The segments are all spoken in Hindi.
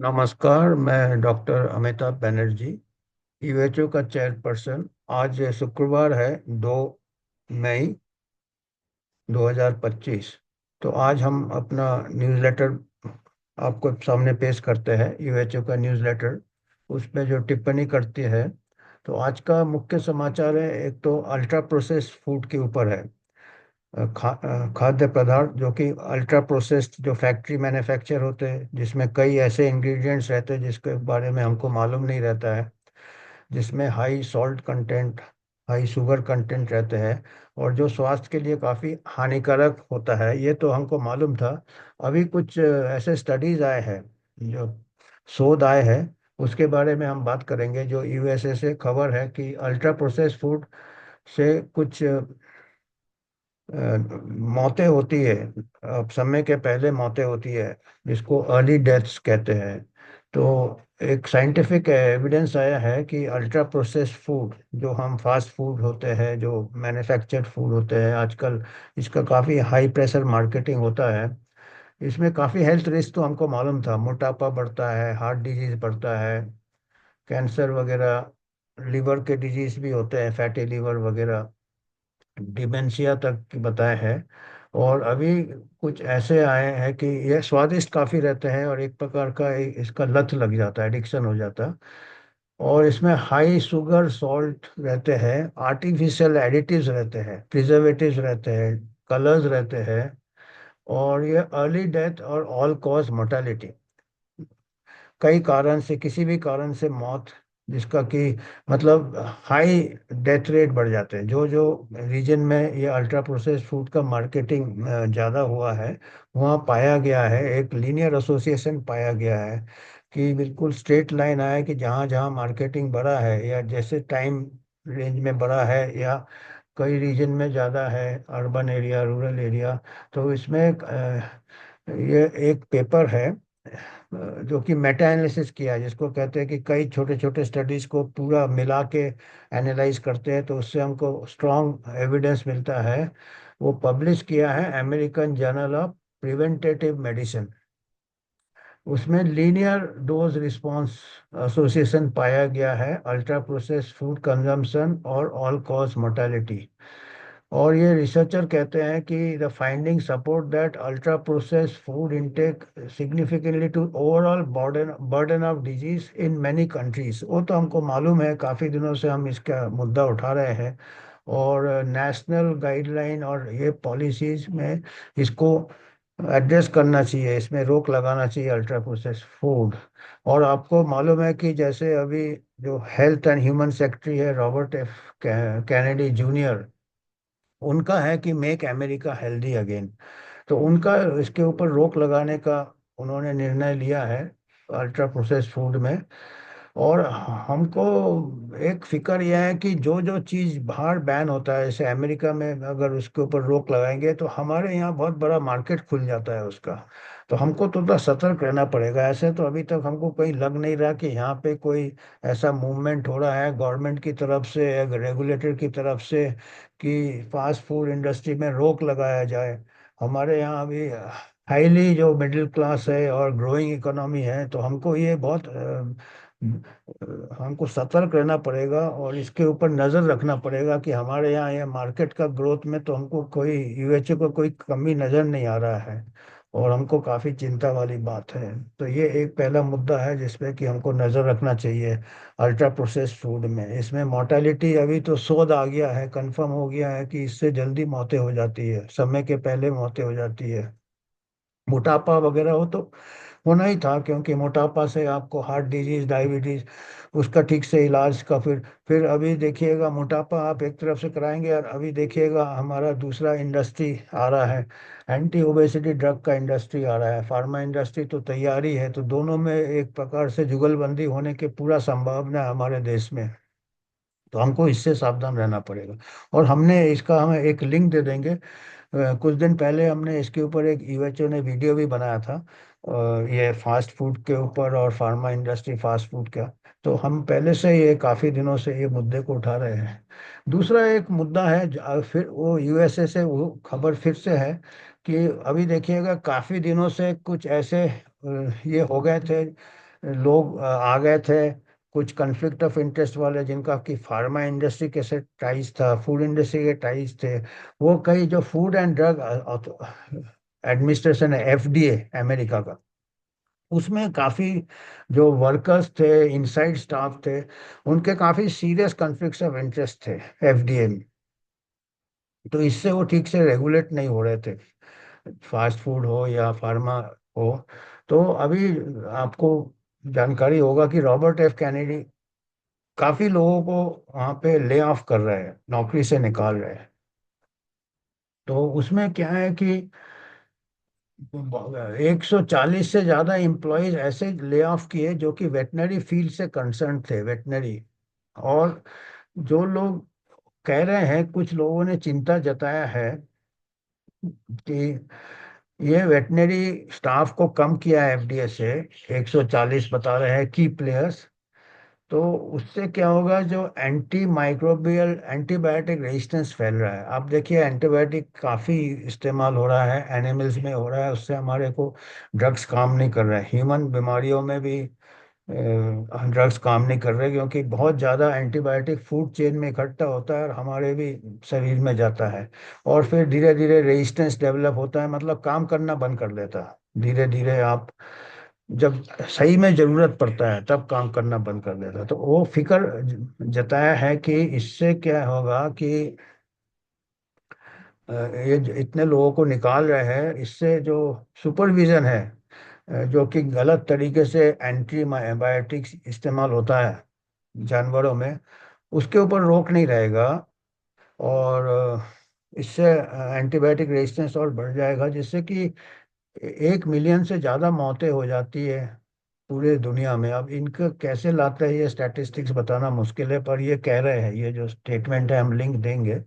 नमस्कार। मैं डॉक्टर अमिताभ बनर्जी, यूएचओ का चेयरपर्सन। आज शुक्रवार है, 2 मई 2025। तो आज हम अपना न्यूज़लेटर आपको सामने पेश करते हैं, यूएचओ का न्यूज़लेटर। उसमें जो टिप्पणी करती है, तो आज का मुख्य समाचार है। एक तो अल्ट्रा प्रोसेस्ड फूड के ऊपर है। खाद्य पदार्थ जो कि अल्ट्रा प्रोसेस्ड, जो फैक्ट्री मैन्युफैक्चर होते हैं, जिसमें कई ऐसे इंग्रेडिएंट्स रहते हैं जिसके बारे में हमको मालूम नहीं रहता है, जिसमें high salt content, high sugar content रहते हैं, और जो स्वास्थ्य के लिए काफ़ी हानिकारक होता है। ये तो हमको मालूम था। अभी कुछ ऐसे स्टडीज आए हैं, जो शोध आए हैं, उसके बारे में हम बात करेंगे। जो यूएसए से खबर है कि अल्ट्रा प्रोसेस्ड फूड से कुछ मौतें होती है। अब समय के पहले मौतें होती है, जिसको अर्ली डेथ्स कहते हैं। तो एक साइंटिफिक एविडेंस आया है कि अल्ट्रा प्रोसेस्ड फूड, जो हम फास्ट फूड होते हैं, जो मैन्युफैक्चर्ड फूड होते हैं आजकल, इसका काफ़ी हाई प्रेशर मार्केटिंग होता है। इसमें काफ़ी हेल्थ रिस्क तो हमको मालूम था। मोटापा बढ़ता है, हार्ट डिजीज बढ़ता है, कैंसर वगैरह, लिवर के डिजीज भी होते हैं, फैटी लिवर वगैरह, डिमेंशिया तक बताए हैं। और अभी कुछ ऐसे आए हैं कि ये स्वादिष्ट काफ़ी रहते हैं, और एक प्रकार का इसका लत लग जाता है, एडिक्शन हो जाता है। और इसमें हाई शुगर सॉल्ट रहते हैं, आर्टिफिशियल एडिटिव्स रहते हैं, प्रिजर्वेटिव्स रहते हैं, कलर्स रहते हैं, और ये अर्ली डेथ और ऑल कॉज मोर्टेलिटी, कई कारण से, किसी भी कारण से मौत, जिसका कि मतलब हाई डेथ रेट बढ़ जाते हैं। जो जो रीजन में ये अल्ट्रा प्रोसेस्ड फूड का मार्केटिंग ज़्यादा हुआ है, वहाँ पाया गया है, एक लीनियर एसोसिएशन पाया गया है, कि बिल्कुल स्ट्रेट लाइन आया कि जहाँ जहाँ मार्केटिंग बढ़ा है, या जैसे टाइम रेंज में बढ़ा है, या कई रीजन में ज़्यादा है, अर्बन एरिया, रूरल एरिया। तो इसमें ये एक पेपर है, जो कि मेटा एनालिसिस किया है, जिसको कहते हैं कि कई छोटे छोटे स्टडीज को पूरा मिला के एनालाइज करते हैं, तो उससे हमको स्ट्रॉन्ग एविडेंस मिलता है। वो पब्लिश किया है American journal of preventive medicine. उसमें लीनियर डोज रिस्पॉन्स एसोसिएशन पाया गया है अल्ट्रा प्रोसेस्ड फूड कंजम्पशन और ऑल कॉज मोर्टेलिटी। और ये रिसर्चर कहते हैं कि the finding support that ultra processed food intake significantly to overall burden burden of disease in many countries. वो तो हमको मालूम है, काफ़ी दिनों से हम इसका मुद्दा उठा रहे हैं। और नेशनल गाइडलाइन और ये पॉलिसीज में इसको एड्रेस करना चाहिए, इसमें रोक लगाना चाहिए अल्ट्रा प्रोसेस्ड फूड। और आपको मालूम है कि जैसे अभी जो हेल्थ एंड ह्यूमन सेक्रेटरी है, रॉबर्ट एफ कैनेडी जूनियर, उनका है कि मेक अमेरिका हेल्दी अगेन। तो उनका इसके ऊपर रोक लगाने का उन्होंने निर्णय लिया है अल्ट्रा प्रोसेस्ड फूड में। और हमको एक फिक्र यह है कि जो जो चीज़ बाहर बैन होता है, जैसे अमेरिका में, अगर उसके ऊपर रोक लगाएंगे तो हमारे यहाँ बहुत बड़ा मार्केट खुल जाता है उसका। तो हमको थोड़ा सतर्क रहना पड़ेगा। ऐसे तो अभी तक हमको कहीं लग नहीं रहा कि यहाँ पे कोई ऐसा मूवमेंट हो रहा है गवर्नमेंट की तरफ से या रेगुलेटर की तरफ से, कि फास्ट फूड इंडस्ट्री में रोक लगाया जाए। हमारे यहाँ अभी हाईली जो मिडिल क्लास है और ग्रोइंग इकोनॉमी है, तो हमको ये बहुत हमको सतर्क रहना पड़ेगा, और इसके ऊपर नज़र रखना पड़ेगा कि हमारे यहाँ ये मार्केट का ग्रोथ में तो हमको कोई, यूएचओ को कोई कमी नज़र नहीं आ रहा है। और हमको काफ़ी चिंता वाली बात है। तो ये एक पहला मुद्दा है जिसपे कि हमको नज़र रखना चाहिए अल्ट्रा प्रोसेस्ड फूड में। इसमें मोर्टेलिटी अभी तो शोध आ गया है, कंफर्म हो गया है कि इससे जल्दी मौतें हो जाती है, समय के पहले मौतें हो जाती है। मोटापा वगैरह हो तो होना ही था, क्योंकि मोटापा से आपको हार्ट डिजीज, डायबिटीज, उसका ठीक से इलाज का फिर अभी देखिएगा, मोटापा आप एक तरफ से कराएंगे, और अभी देखिएगा हमारा दूसरा इंडस्ट्री आ रहा है, एंटी ओबेसिटी ड्रग का इंडस्ट्री आ रहा है, फार्मा इंडस्ट्री तो तैयारी है। तो दोनों में एक प्रकार से जुगलबंदी होने की पूरा संभावना है हमारे देश में। तो हमको इससे सावधान रहना पड़ेगा। और हमने इसका, हमें एक लिंक दे देंगे। कुछ दिन पहले हमने इसके ऊपर एक, यूएचओ ने वीडियो भी बनाया था, ये फास्ट फूड के ऊपर और फार्मा इंडस्ट्री फास्ट फूड का। तो हम पहले से ये काफ़ी दिनों से ये मुद्दे को उठा रहे हैं। दूसरा एक मुद्दा है फिर वो यूएसए से वो खबर फिर से है, कि अभी देखिएगा काफ़ी दिनों से कुछ ऐसे ये हो गए थे, लोग आ गए थे, कुछ कन्फ्लिक्ट ऑफ इंटरेस्ट वाले जिनका कि फार्मा इंडस्ट्री के से टाइज था, फूड इंडस्ट्री के टाइज थे। वो कई जो फूड एंड ड्रग एडमिनिस्ट्रेशन है, एफडीए अमेरिका का, उसमें काफी जो वर्कर्स थे, इनसाइड स्टाफ थे, उनके काफी सीरियस कन्फ्लिक्ट्स ऑफ इंटरेस्ट थे एफडीए में। तो इससे वो ठीक से रेगुलेट नहीं हो रहे थे, फास्ट फूड हो या फार्मा हो। तो अभी आपको जानकारी होगा कि रॉबर्ट एफ कैनेडी काफी लोगों को वहां पे ले ऑफ कर रहे हैं, नौकरी से निकाल रहे हैं। तो उसमें क्या है कि 140 से ज्यादा एम्प्लॉयज ऐसे ले ऑफ किए जो कि वेटनरी फील्ड से कंसर्न थे, वेटनरी। और जो लोग कह रहे हैं, कुछ लोगों ने चिंता जताया है कि ये वेटनरी स्टाफ को कम किया है एफडीए से, 140 बता रहे हैं की प्लेयर्स। तो उससे क्या होगा, जो एंटी माइक्रोबियल एंटीबायोटिक रेजिस्टेंस फैल रहा है। आप देखिए, एंटीबायोटिक काफ़ी इस्तेमाल हो रहा है, एनिमल्स में हो रहा है, उससे हमारे को ड्रग्स काम नहीं कर रहे हैं। ह्यूमन बीमारियों में भी ड्रग्स काम नहीं कर रहे, क्योंकि बहुत ज़्यादा एंटीबायोटिक फूड चेन में इकट्ठा होता है और हमारे भी शरीर में जाता है। और फिर धीरे धीरे रेजिस्टेंस डेवलप होता है, मतलब काम करना बंद कर देता है धीरे धीरे। आप जब सही में जरूरत पड़ता है तब काम करना बंद कर देता है। तो वो फिक्र जताया है कि इससे क्या होगा कि इतने लोगों को निकाल रहे हैं, इससे जो सुपरविजन है, जो कि गलत तरीके से एंटीबायोटिक्स इस्तेमाल होता है जानवरों में, उसके ऊपर रोक नहीं रहेगा। और इससे एंटीबायोटिक रेजिस्टेंस और बढ़ जाएगा, जिससे कि 1 मिलियन से ज़्यादा मौतें हो जाती है पूरे दुनिया में। अब इनका कैसे लाते हैं ये स्टैटिस्टिक्स बताना मुश्किल है, पर ये कह रहे हैं, ये जो स्टेटमेंट है हम लिंक देंगे।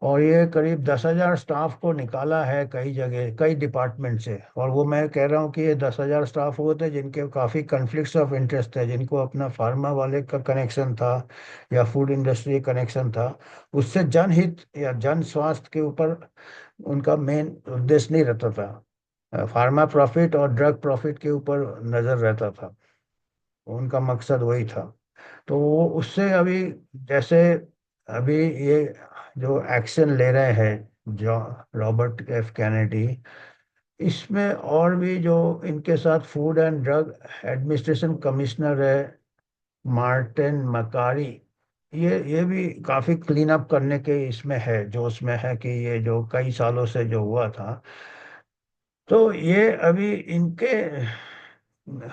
और ये करीब 10,000 स्टाफ को निकाला है कई जगह, कई डिपार्टमेंट से। और वो मैं कह रहा हूँ कि ये 10,000 स्टाफ वो थे जिनके काफ़ी कन्फ्लिक्ट्स ऑफ इंटरेस्ट थे, जिनको अपना फार्मा वाले का कनेक्शन था या फूड इंडस्ट्री कनेक्शन था। उससे जनहित या जन स्वास्थ्य के ऊपर उनका मेन उद्देश्य नहीं रहता था, फार्मा प्रॉफिट और ड्रग प्रॉफिट के ऊपर नजर रहता था। उनका मकसद वही था। तो वो उससे अभी, जैसे अभी ये जो एक्शन ले रहे हैं जो रॉबर्ट एफ कैनेडी, इसमें और भी जो इनके साथ food and drug administration commissioner है, मार्टिन मकारी, ये भी काफी क्लीन अप करने के इसमें है, जो उसमें है कि ये जो कई सालों से जो हुआ था। तो ये अभी इनके,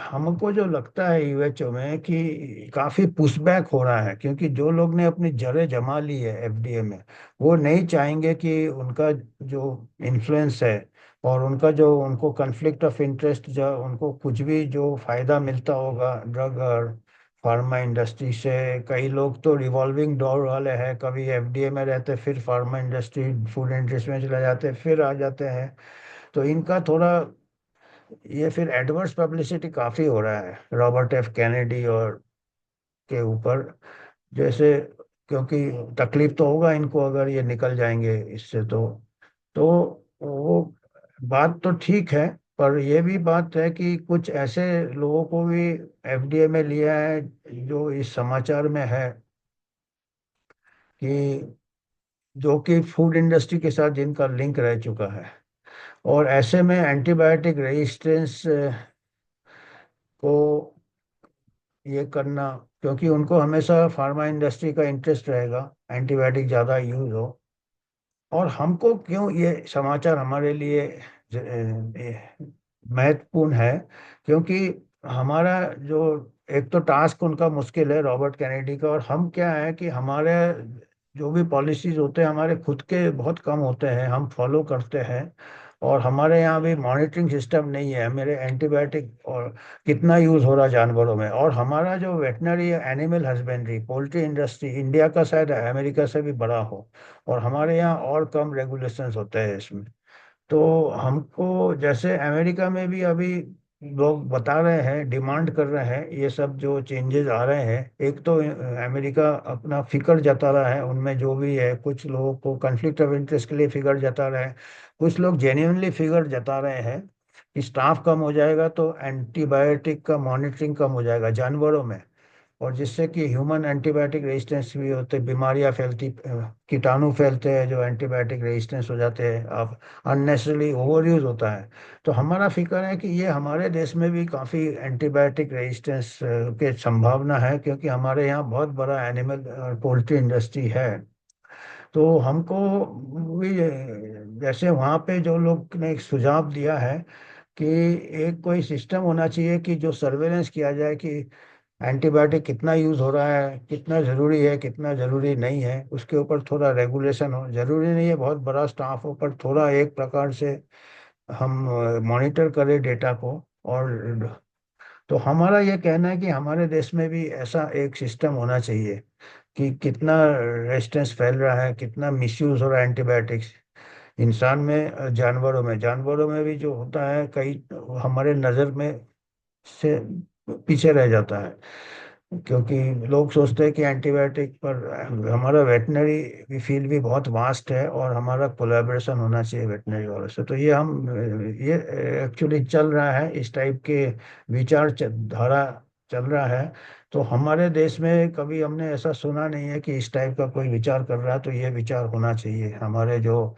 हमको जो लगता है यूएचओ में कि काफी पुशबैक हो रहा है, क्योंकि जो लोग ने अपनी जड़ें जमा ली है एफडीए में, वो नहीं चाहेंगे कि उनका जो इन्फ्लुएंस है और उनका जो उनको कन्फ्लिक्ट ऑफ इंटरेस्ट, जो उनको कुछ भी जो फायदा मिलता होगा ड्रग और फार्मा इंडस्ट्री से। कई लोग तो रिवॉल्विंग डोर वाले हैं, कभी एफडीए में रहते फिर फार्मा इंडस्ट्री फूड इंडस्ट्री में चले जाते फिर आ जाते हैं। तो इनका थोड़ा ये फिर एडवर्स पब्लिसिटी काफी हो रहा है रॉबर्ट एफ कैनेडी और के ऊपर, जैसे, क्योंकि तकलीफ तो होगा इनको अगर ये निकल जाएंगे इससे। तो वो बात तो ठीक है, पर ये भी बात है कि कुछ ऐसे लोगों को भी एफडीए में लिया है जो इस समाचार में है कि जो कि फूड इंडस्ट्री के साथ जिनका लिंक रह चुका है। और ऐसे में एंटीबायोटिक रेजिस्टेंस को ये करना, क्योंकि उनको हमेशा फार्मा इंडस्ट्री का इंटरेस्ट रहेगा एंटीबायोटिक ज़्यादा यूज हो। और हमको क्यों ये समाचार हमारे लिए महत्वपूर्ण है, क्योंकि हमारा जो एक तो टास्क उनका मुश्किल है रॉबर्ट कैनेडी का, और हम क्या है कि हमारे जो भी पॉलिसीज होते हैं हमारे खुद के बहुत कम होते हैं, हम फॉलो करते हैं। और हमारे यहाँ भी मॉनिटरिंग सिस्टम नहीं है मेरे एंटीबायोटिक और कितना यूज़ हो रहा है जानवरों में। और हमारा जो veterinary animal husbandry poultry industry India का शायद अमेरिका से भी बड़ा हो, और हमारे यहाँ और कम रेगुलेशंस होते हैं इसमें। तो हमको, जैसे अमेरिका में भी अभी लोग बता रहे हैं, डिमांड कर रहे हैं ये सब जो चेंजेस आ रहे हैं। एक तो अमेरिका अपना फिक्र जता रहा है, उनमें जो भी है, कुछ लोगों को कन्फ्लिक्ट ऑफ इंटरेस्ट के लिए फिक्र जता रहे हैं, कुछ लोग जेन्युइनली फिक्र जता रहे हैं कि स्टाफ कम हो जाएगा तो एंटीबायोटिक का मॉनिटरिंग कम हो जाएगा जानवरों में, और जिससे कि ह्यूमन एंटीबायोटिक रेजिस्टेंस भी होते, बीमारियां फैलती, कीटाणु फैलते हैं जो एंटीबायोटिक रेजिस्टेंस हो जाते हैं, अब अननेसेसरली ओवर यूज होता है। तो हमारा फिक्र है कि ये हमारे देश में भी काफ़ी एंटीबायोटिक रेजिस्टेंस के संभावना है, क्योंकि हमारे यहाँ बहुत बड़ा एनिमल पोल्ट्री इंडस्ट्री है। तो हमको भी जैसे वहाँ पे जो लोग ने एक सुझाव दिया है कि एक कोई सिस्टम होना चाहिए कि जो सर्वेलेंस किया जाए कि एंटीबायोटिक कितना यूज हो रहा है, कितना जरूरी है, कितना जरूरी नहीं है, उसके ऊपर थोड़ा रेगुलेशन हो। जरूरी नहीं है बहुत बड़ा स्टाफ हो, पर थोड़ा एक प्रकार से हम मॉनिटर करें डेटा को। और तो हमारा ये कहना है कि हमारे देश में भी ऐसा एक सिस्टम होना चाहिए कि कितना रेजिस्टेंस फैल रहा है, कितना मिसयूज हो रहा है एंटीबायोटिक्स, इंसान में, जानवरों में भी जो होता है कई हमारे नज़र में से पीछे रह जाता है, क्योंकि लोग सोचते हैं कि एंटीबायोटिक पर हमारा वेटनरी फील्ड भी बहुत वास्ट है और हमारा कोलैबोरेशन होना चाहिए वेटनरी वालों से। तो ये हम ये एक्चुअली चल रहा है, इस टाइप के धारा चल रहा है। तो हमारे देश में कभी हमने ऐसा सुना नहीं है कि इस टाइप का कोई विचार कर रहा है, तो ये विचार होना चाहिए। हमारे जो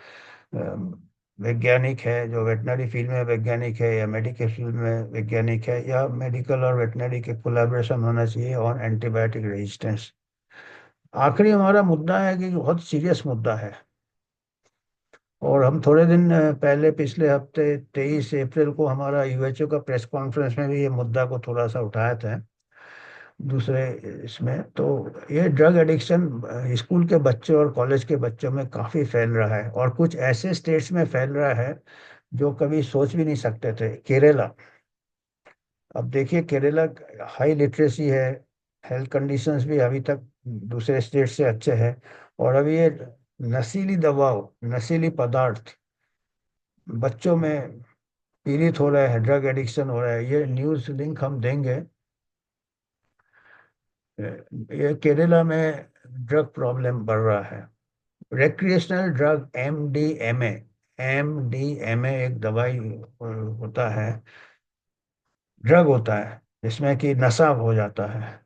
वैज्ञानिक है, जो वेटनरी फील्ड में वैज्ञानिक है या मेडिकल फील्ड में वैज्ञानिक है, या मेडिकल और वेटनरी के कोलैबोरेशन होना चाहिए ऑन एंटीबायोटिक रेजिस्टेंस। आखिरी हमारा मुद्दा है कि बहुत सीरियस मुद्दा है, और हम थोड़े दिन पहले पिछले हफ्ते 23 अप्रैल को हमारा यूएचओ का प्रेस कॉन्फ्रेंस में भी ये मुद्दा को थोड़ा सा उठाया था दूसरे इसमें। तो ये ड्रग एडिक्शन स्कूल के बच्चे और कॉलेज के बच्चों में काफ़ी फैल रहा है, और कुछ ऐसे स्टेट्स में फैल रहा है जो कभी सोच भी नहीं सकते थे। केरला, अब देखिए केरला हाई लिटरेसी है, हेल्थ कंडीशंस भी अभी तक दूसरे स्टेट से अच्छे हैं, और अभी ये नशीली दवाओं, नशीली पदार्थ बच्चों में पीड़ित हो रहे हैं, ड्रग एडिक्शन हो रहा है। ये न्यूज़ लिंक हम देंगे। ये केरला में ड्रग प्रॉब्लम बढ़ रहा है। रेक्रिएशनल ड्रग एमडीएमए एक दवाई होता है, ड्रग होता है जिसमें कि नशा हो जाता है।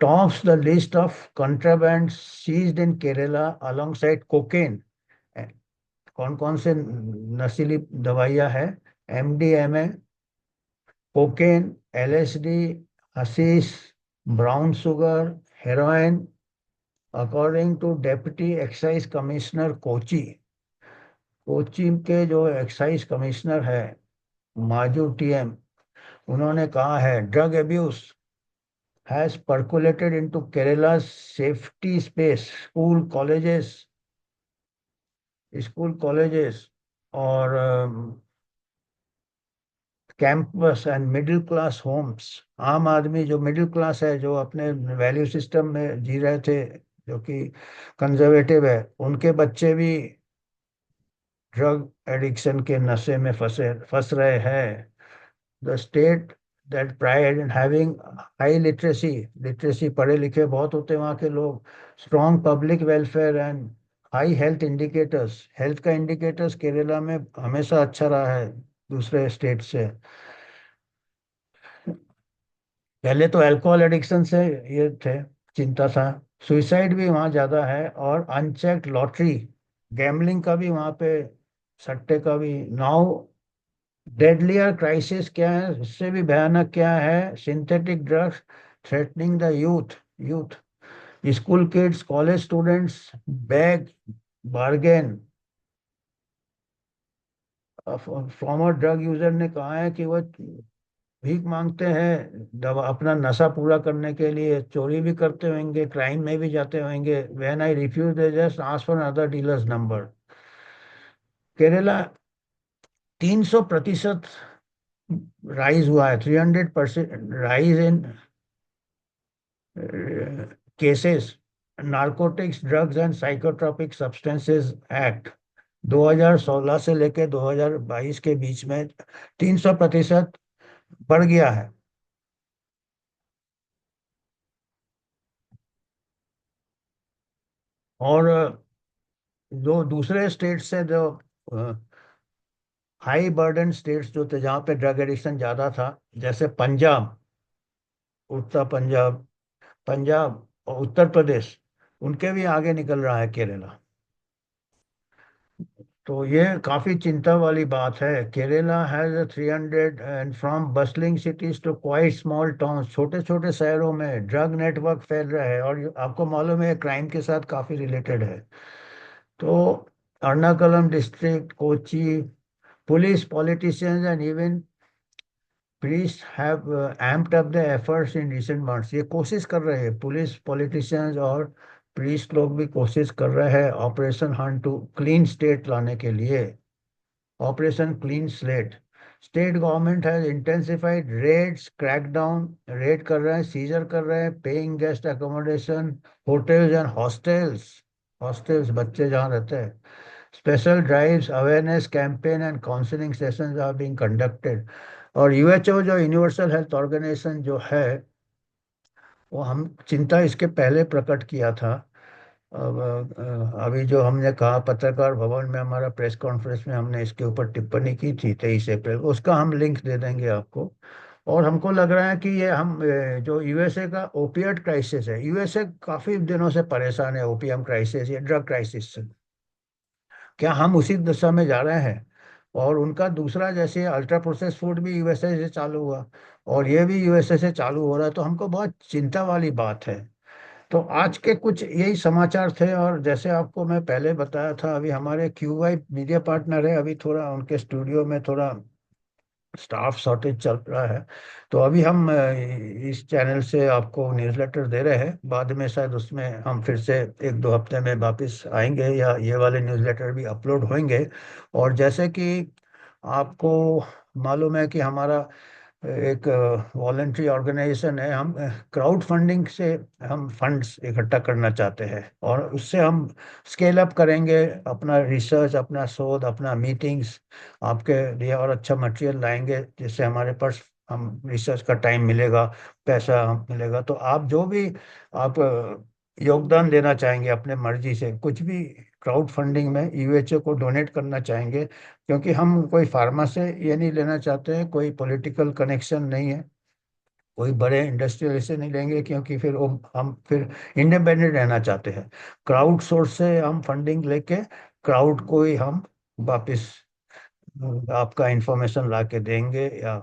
Tops the list of contraband seized in Kerala alongside cocaine. कौन कौन से नशीली दवाइयाँ हैं? MDMA, cocaine, LSD, hashish, brown sugar, heroin. According to deputy excise commissioner Kochi, Kochi के जो एक्साइज कमिश्नर है माजू टीएम, उन्होंने कहा है drug abuse has percolated into Kerala's safety space, school colleges और campus and middle class homes. आम आदमी जो मिडिल क्लास है, जो अपने वैल्यू सिस्टम में जी रहे थे, जो कि कंजर्वेटिव है, उनके बच्चे भी ड्रग एडिक्शन के नशे में फंस रहे हैं। The state that pride in having high literacy, literacy पढ़े लिखे बहुत होते हैं वहाँ के लोग, strong public welfare and high health indicators, health का इंडिकेटर्स केरला में हमेशा अच्छा रहा है दूसरे स्टेट से। पहले तो अल्कोहल एडिक्शन से ये थे, चिंता था। सुइसाइड भी वहाँ ज़्यादा है, और अनचेक्ड लॉटरी, गैम्बलिंग का भी वहाँ पे, सट्टे का भी। नाउ डेडलियर क्राइसिस क्या है, इससे भी भयानक क्या है? Synthetic drugs threatening the youth, school kids, college students bag bargain. Farmer drug user ने कहा है कि वह भीख मांगते हैं दवा अपना नशा पूरा करने के लिए, चोरी भी करते होंगे, क्राइम में भी जाते होंगे। When I refuse they just ask for other dealers number. Kerala 300% rise हुआ है, 300% rise in cases, narcotics drugs and psychotropic substances act 2016 से लेकर 2022 के बीच में 300% बढ़ गया है। और जो दूसरे स्टेट से जो हाई बर्डन स्टेट्स जो थे जहाँ पे ड्रग एडिक्शन ज्यादा था, जैसे पंजाब, उत्तर पंजाब, पंजाब और उत्तर प्रदेश, उनके भी आगे निकल रहा है केरला। तो ये काफी चिंता वाली बात है। Kerala has 300 and from bustling cities to quite small town, छोटे छोटे शहरों में ड्रग नेटवर्क फैल रहा है, और आपको मालूम है क्राइम के साथ काफी रिलेटेड है। तो Ernakulam district, Kochi, police, politicians and even priests have amped up the efforts in recent months। ये कोशिश कर रहे हैं, पुलिस, पॉलिटिशियंस और प्रीस्ट लोग भी कोशिश कर रहे हैं operation hunt to clean state लाने के लिए। Operation clean slate, state government has intensified raids, crackdown, raid कर रहे हैं, सीजर कर रहे हैं paying guest accommodation, hotels and hostels, hostels बच्चे जहाँ रहते हैं। Special drives, awareness campaign and counselling sessions are being conducted. और यूएचओ जो यूनिवर्सल हेल्थ ऑर्गेनाइजेशन जो है, वो हम चिंता इसके पहले प्रकट किया था। अब अभी जो हमने कहा पत्रकार भवन में हमारा प्रेस कॉन्फ्रेंस में हमने इसके ऊपर टिप्पणी की थी 23 अप्रैल को, उसका हम लिंक दे देंगे आपको। और हमको लग रहा है कि ये हम जो यूएसए का ओपिएट क्राइसिस है, यूएसए काफी दिनों से परेशान है ओपीएम क्राइसिस या ड्रग क्राइसिस से। क्या हम उसी दिशा में जा रहे हैं? और उनका दूसरा, जैसे अल्ट्रा प्रोसेस फूड भी यूएसए से चालू हुआ, और ये भी यूएसए से चालू हो रहा है, तो हमको बहुत चिंता वाली बात है। तो आज के कुछ यही समाचार थे। और जैसे आपको मैं पहले बताया था, अभी हमारे क्यूवाई मीडिया पार्टनर है, अभी थोड़ा उनके स्टूडियो में थोड़ा स्टाफ शॉर्टेज चल रहा है। तो अभी हम इस चैनल से आपको न्यूज़लेटर दे रहे हैं, बाद में शायद उसमें हम फिर से 1-2 हफ्ते में वापस आएंगे, या ये वाले न्यूज़लेटर भी अपलोड होंगे। और जैसे कि आपको मालूम है कि हमारा एक वॉलेंट्री ऑर्गेनाइजेशन है, हम क्राउड फंडिंग से हम फंड्स इकट्ठा करना चाहते हैं, और उससे हम स्केल अप करेंगे अपना रिसर्च, अपना शोध, अपना मीटिंग्स, आपके लिए और अच्छा मटेरियल लाएंगे, जिससे हमारे पास हम रिसर्च का टाइम मिलेगा, पैसा हम मिलेगा। तो आप जो भी आप योगदान देना चाहेंगे अपने मर्जी से, कुछ भी क्राउड फंडिंग में यूएचओ को डोनेट करना चाहेंगे, क्योंकि हम कोई फार्मा से ये नहीं लेना चाहते हैं, कोई पॉलिटिकल कनेक्शन नहीं है, कोई बड़े इंडस्ट्रियल से नहीं लेंगे, क्योंकि फिर वो हम फिर इंडिपेंडेंट रहना चाहते हैं। क्राउड सोर्स से हम फंडिंग लेके क्राउड को ही हम वापस आपका इंफॉर्मेशन ला के देंगे, या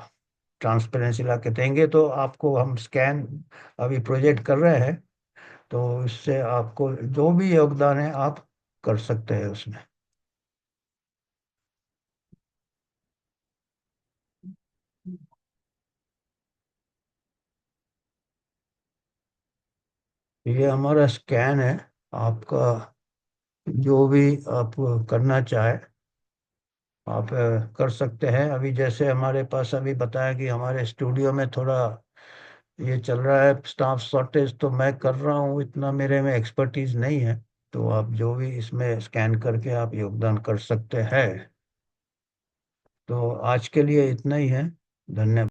ट्रांसपेरेंसी ला के देंगे। तो आपको हम स्कैन अभी प्रोजेक्ट कर रहे हैं, तो इससे आपको जो भी योगदान है आप कर सकते हैं उसमें। ये हमारा स्कैन है, आपका जो भी आप करना चाहे आप कर सकते हैं। अभी जैसे हमारे पास अभी बताया कि हमारे स्टूडियो में थोड़ा ये चल रहा है स्टाफ शॉर्टेज, तो मैं कर रहा हूँ, इतना मेरे में एक्सपर्टीज नहीं है। तो आप जो भी इसमें स्कैन करके आप योगदान कर सकते हैं। तो आज के लिए इतना ही है। धन्यवाद।